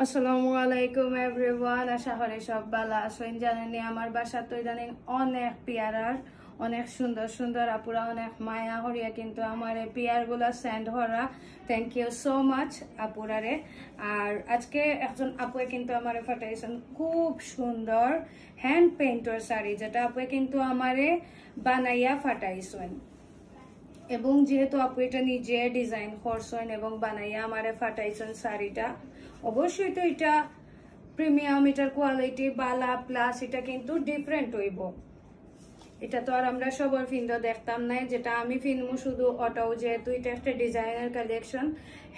আসসালামু আলাইকুম এভরিওয়ান, আশা করি সব ভালো আছেন। জানেন আমার বাসা তো জানেন অনেক পেয়ারার, অনেক সুন্দর সুন্দর আপুরা অনেক মায়া হরিয়া কিন্তু আমার এই পেয়ারগুলো সেন্ড করা। থ্যাংক ইউ সো মাচ আপুরারে। আর আজকে একজন আপুয়ে কিন্তু আমারে পাঠাইছেন খুব সুন্দর হ্যান্ড পেইন্টার শাড়ি, যেটা আপুয়ে কিন্তু আমারে বানাইয়া পাঠাইছেন। এবং যেহেতু আপু এটা নিজে ডিজাইন করছেন এবং বানাইয়া আমারে ফাটাইছেন শাড়িটা, অবশ্যই তো এটা প্রিমিয়াম, এটার কোয়ালিটি বালা, প্লাস এটা কিন্তু ডিফারেন্ট হইব। এটা তো আর আমরা সবার ফিন্দো দেখতাম না, যেটা আমি ফিনমু শুধু ওটাও, যেহেতু এটা একটা ডিজাইনার কালেকশন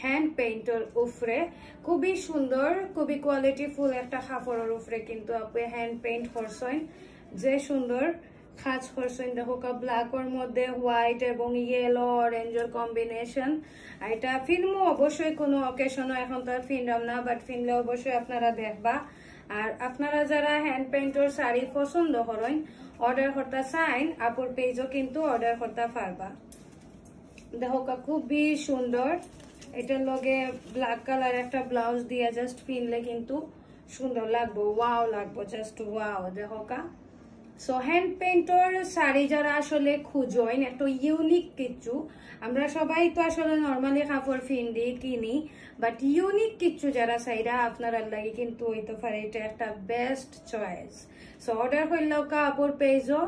হ্যান্ড পেইন্টের উপরে, খুবই সুন্দর, খুবই কোয়ালিটিফুল একটা কাপড়ের উপরে কিন্তু আপনি হ্যান্ড পেইন্ট করছেন। যে সুন্দর কাজ করছেন, দেখো ব্ল্যাকের মধ্যে হোয়াইট এবং ইয়েলো অরেঞ্জের কম্বিনেশন। আর এটা ফিনমু অবশ্যই কোনো অকেশনও, এখন তো আর ফিনলাম না, বাট ফিনলে অবশ্যই আপনারা দেখবা। আর আপনারা যারা হ্যান্ড পেইন্টের শাড়ি পছন্দ করেন, অর্ডার করতে চাইন, আপুর পেজও কিন্তু অর্ডার করতে পারবা। দেখো খুবই সুন্দর, এটার লগে ব্ল্যাক কালার একটা ব্লাউজ দিয়ে জাস্ট পিনলে কিন্তু সুন্দর লাগবো, ওয়াও লাগবো, জাস্ট ওয়াও। দেখো সো হ্যান্ড পেইন্টের শাড়ি যারা আসলে খুঁজেন একটু ইউনিক কিছু, আমরা সবাই তো আসলে নর্মালি কাপড় ফিন্দি কিনি, বাট ইউনিক কিছু যারা চাইরা আপনারা লাগে কিন্তু হইতে পারে এটা একটা বেস্ট চয়েস। সো অর্ডার করলেও কাপড় পেজও